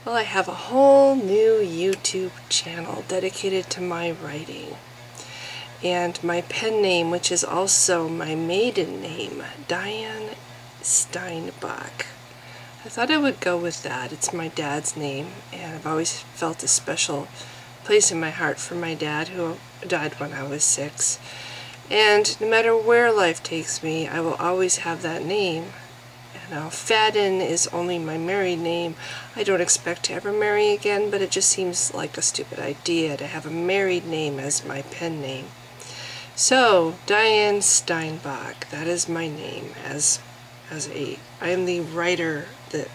Well, I have a whole new YouTube channel dedicated to my writing. And my pen name, which is also my maiden name, Diane Steinbach. I thought I would go with that. It's my dad's name, and I've always felt a special place in my heart for my dad, who died when I was 6. And no matter where life takes me, I will always have that name. Now, Fadden is only my married name. I don't expect to ever marry again, but it just seems like a stupid idea to have a married name as my pen name. So, Diane Steinbach, that is my name I am the writer, the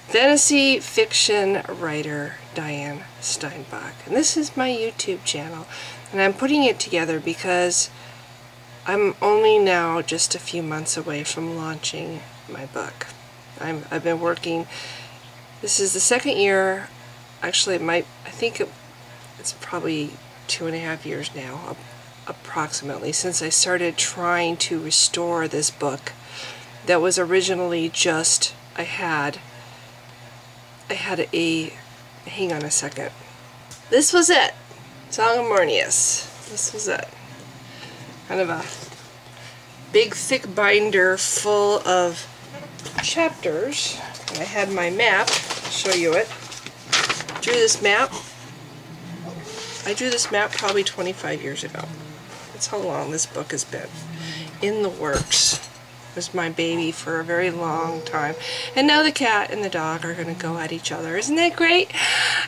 fantasy fiction writer, Diane Steinbach. And this is my YouTube channel, and I'm putting it together because I'm only now just a few months away from launching my book. I've been working, this is the second year, actually I think it's probably 2.5 years now, approximately, since I started trying to restore this book that was originally just, I had a, hang on a second, this was it, Song of Mornius, this was it, kind of a big thick binder full of chapters. And I had my map, I'll show you it. I drew this map probably 25 years ago. That's how long this book has been in the works. It was my baby for a very long time. And now the cat and the dog are going to go at each other. Isn't that great?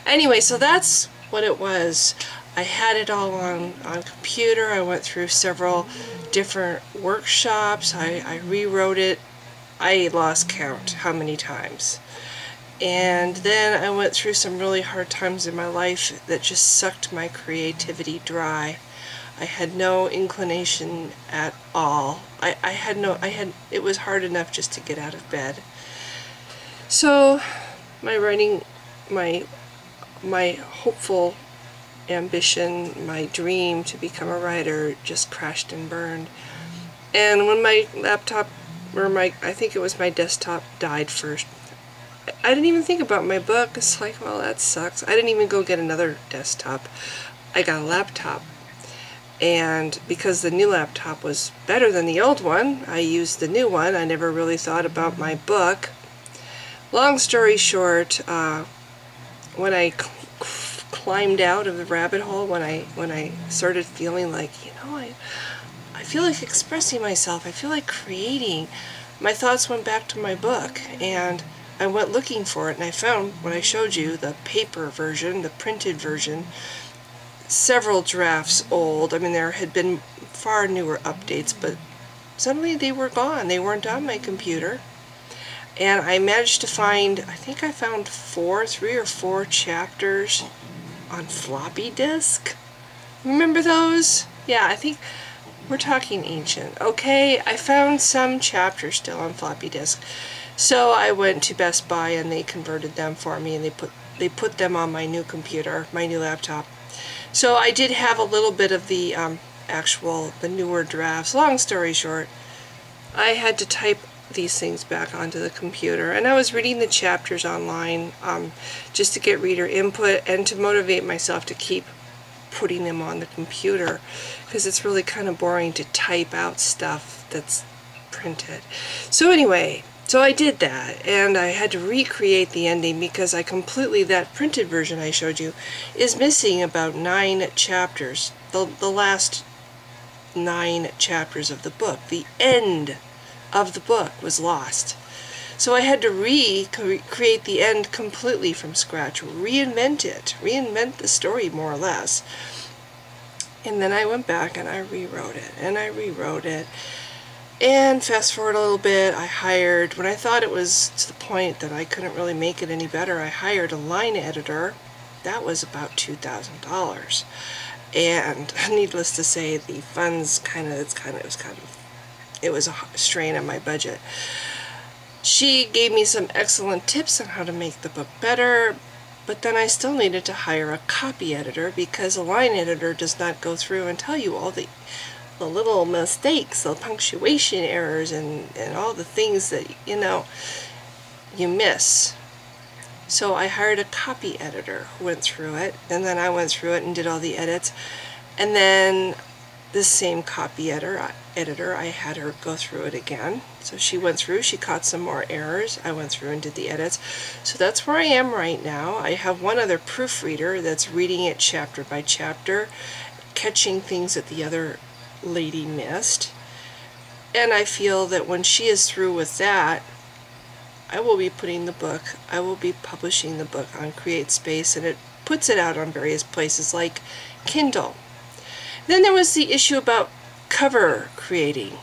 Anyway, so that's what it was. I had it all on computer. I went through several different workshops. I rewrote it. I lost count how many times. And then I went through some really hard times in my life that just sucked my creativity dry. I had no inclination at all. It was hard enough just to get out of bed. So my writing, my hopeful ambition, my dream to become a writer just crashed and burned. And when my laptop, or I think it was my desktop, died first, I didn't even think about my book. It's like, well, that sucks. I didn't even go get another desktop. I got a laptop. And because the new laptop was better than the old one, I used the new one. I never really thought about my book. Long story short, when I climbed out of the rabbit hole, when I started feeling like, you know, I feel like expressing myself, I feel like creating, my thoughts went back to my book, and I went looking for it, and I found what I showed you, the paper version, the printed version, several drafts old. I mean, there had been far newer updates, but suddenly they were gone. They weren't on my computer. And I managed to find, I think I found 3 or 4 chapters on floppy disk. Remember those? Yeah, I think we're talking ancient. Okay, I found some chapters still on floppy disk. So I went to Best Buy and they converted them for me, and they put them on my new computer, my new laptop. So I did have a little bit of the the newer drafts. Long story short, I had to type these things back onto the computer, and I was reading the chapters online just to get reader input and to motivate myself to keep putting them on the computer, because it's really kind of boring to type out stuff that's printed. So anyway, so I did that, and I had to recreate the ending because that printed version I showed you is missing about 9 chapters, the last 9 chapters of the book. The end of the book was lost. So I had to recreate the end completely from scratch, reinvent the story more or less. And then I went back and I rewrote it, and I rewrote it. And fast forward a little bit, when I thought it was to the point that I couldn't really make it any better, I hired a line editor. That was about $2,000. And needless to say, the funds it was a strain on my budget. She gave me some excellent tips on how to make the book better, but then I still needed to hire a copy editor, because a line editor does not go through and tell you all the little mistakes, the punctuation errors, and all the things that, you know, you miss. So I hired a copy editor who went through it, and then I went through it and did all the edits. And then this same copy editor, I had her go through it again. So she went through, she caught some more errors. I went through and did the edits. So that's where I am right now. I have one other proofreader that's reading it chapter by chapter, catching things that the other lady missed. And I feel that when she is through with that, I will be publishing the book on CreateSpace, and it puts it out on various places like Kindle. Then there was the issue about cover creating.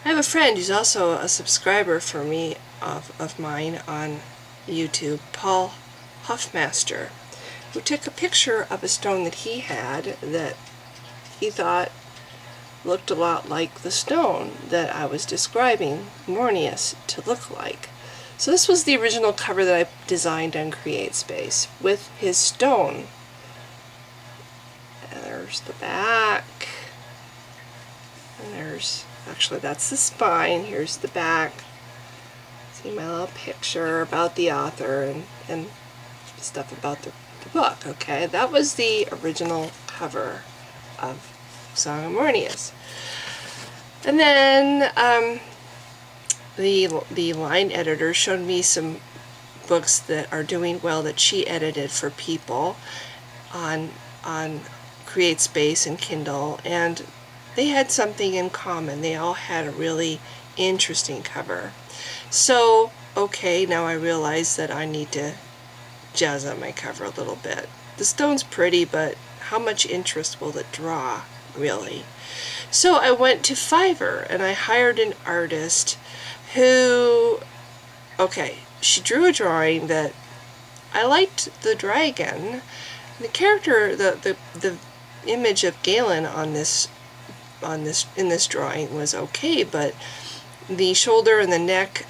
I have a friend who's also a subscriber for me of mine on YouTube, Paul Hoffmaster, who took a picture of a stone that he had that he thought looked a lot like the stone that I was describing Mornius to look like. So this was the original cover that I designed on CreateSpace with his stone. And there's the back. And there's, actually that's the spine, here's the back. See my little picture about the author and stuff about the book, okay? That was the original cover of Song of Mornius. And then the line editor showed me some books that are doing well that she edited for people on CreateSpace and Kindle, and they had something in common. They all had a really interesting cover. So, okay, now I realize that I need to jazz up my cover a little bit. The stone's pretty, but how much interest will it draw, really? So I went to Fiverr and I hired an artist who, okay, she drew a drawing that I liked. The dragon, the character, the image of Galen in this drawing was okay, but the shoulder and the neck,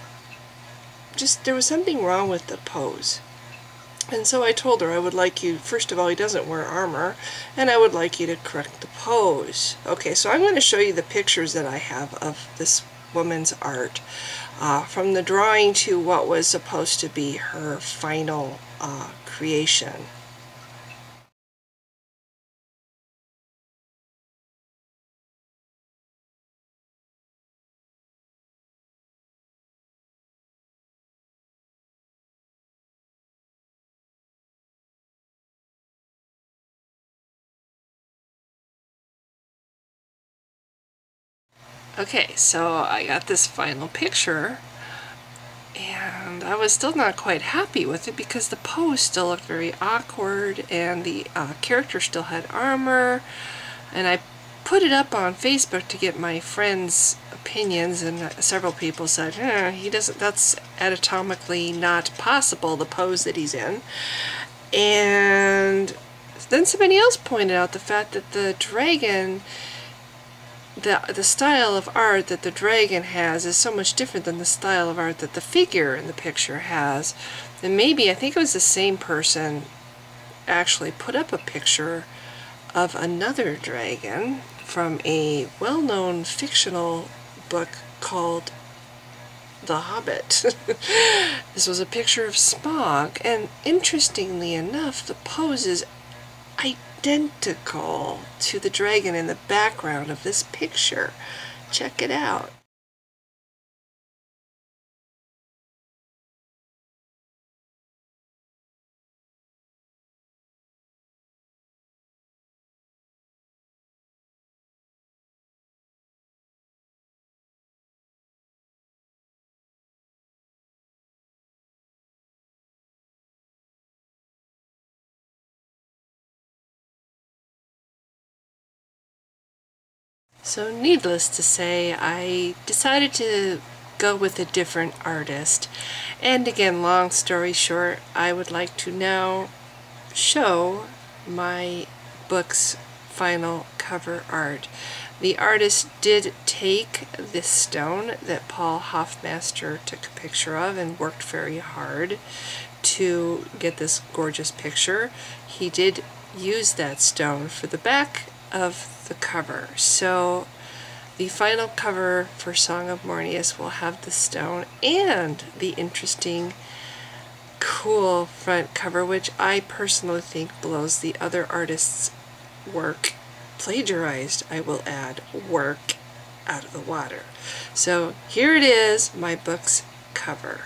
just there was something wrong with the pose. And so I told her I would like you, first of all, he doesn't wear armor, and I would like you to correct the pose. Okay, so I'm going to show you the pictures that I have of this woman's art, from the drawing to what was supposed to be her final creation. Okay, so I got this final picture, and I was still not quite happy with it because the pose still looked very awkward, and the character still had armor, and I put it up on Facebook to get my friends' opinions, and several people said, he doesn't, that's anatomically not possible, the pose that he's in. And then somebody else pointed out the fact that the dragon, the style of art that the dragon has is so much different than the style of art that the figure in the picture has. And maybe, I think it was the same person actually put up a picture of another dragon from a well-known fictional book called The Hobbit. This was a picture of Smaug, and interestingly enough, the pose is identical to the dragon in the background of this picture. Check it out. So needless to say, I decided to go with a different artist. And again, long story short, I would like to now show my book's final cover art. The artist did take this stone that Paul Hoffmaster took a picture of and worked very hard to get this gorgeous picture. He did use that stone for the back of the cover. So the final cover for Song of Mornius will have the stone and the interesting cool front cover, which I personally think blows the other artist's work, plagiarized, I will add, work, out of the water. So here it is, my book's cover.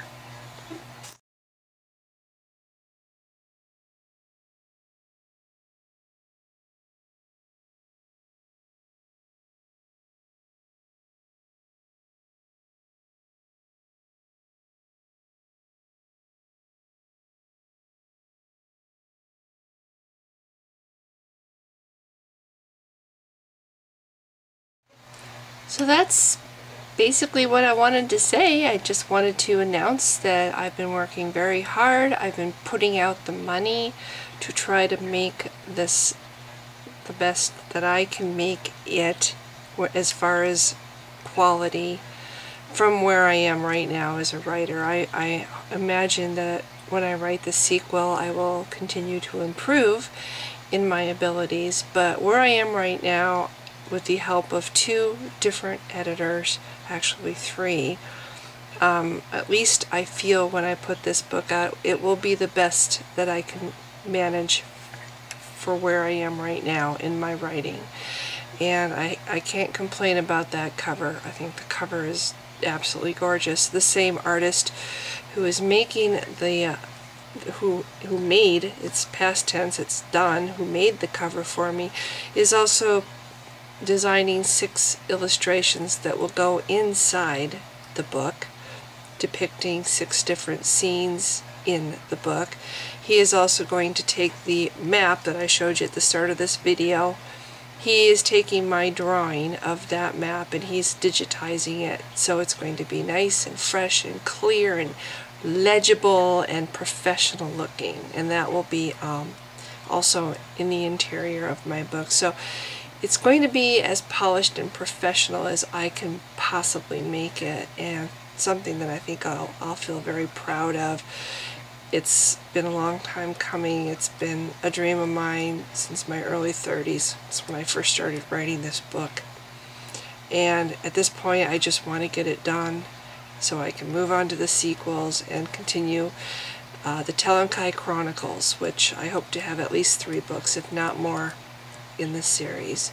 So that's basically what I wanted to say. I just wanted to announce that I've been working very hard. I've been putting out the money to try to make this the best that I can make it as far as quality from where I am right now as a writer. I imagine that when I write the sequel I will continue to improve in my abilities, but where I am right now, with the help of 2 different editors, actually 3, at least I feel when I put this book out it will be the best that I can manage for where I am right now in my writing. And I can't complain about that cover. I think the cover is absolutely gorgeous. The same artist who is making the who made, it's past tense, it's done, who made the cover for me, is also designing 6 illustrations that will go inside the book, depicting 6 different scenes in the book. He is also going to take the map that I showed you at the start of this video. He is taking my drawing of that map and he's digitizing it, so it's going to be nice and fresh and clear and legible and professional looking, and that will be also in the interior of my book. So it's going to be as polished and professional as I can possibly make it, and something that I think I'll feel very proud of. It's been a long time coming. It's been a dream of mine since my early 30s. It's when I first started writing this book. And at this point I just want to get it done so I can move on to the sequels and continue the Telenkai Chronicles, which I hope to have at least 3 books, if not more, in this series.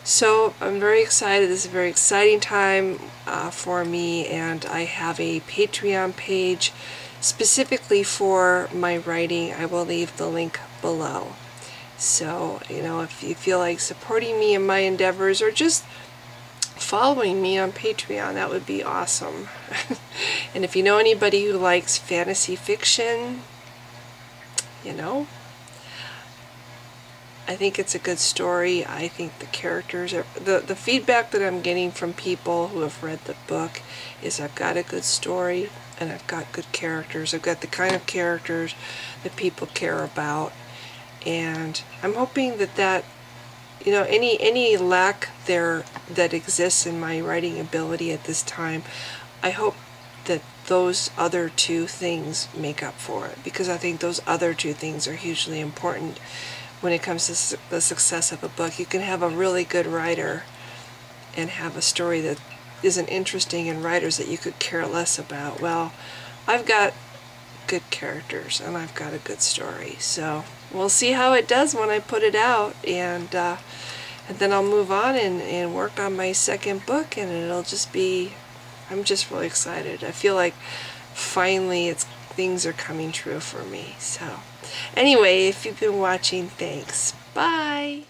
So I'm very excited. This is a very exciting time for me, and I have a Patreon page specifically for my writing. I will leave the link below. So, you know, if you feel like supporting me in my endeavors or just following me on Patreon, that would be awesome. And if you know anybody who likes fantasy fiction, you know, I think it's a good story. I think the characters are, the feedback that I'm getting from people who have read the book is I've got a good story and I've got good characters. I've got the kind of characters that people care about, and I'm hoping that you know, any lack there that exists in my writing ability at this time, I hope that those other 2 things make up for it, because I think those other 2 things are hugely important when it comes to the success of a book. You can have a really good writer and have a story that isn't interesting in writers that you could care less about. Well, I've got good characters and I've got a good story, so we'll see how it does when I put it out, and then I'll move on and work on my 2nd book, and it'll just be, I'm just really excited. I feel like finally things are coming true for me. So anyway, if you've been watching, thanks. Bye!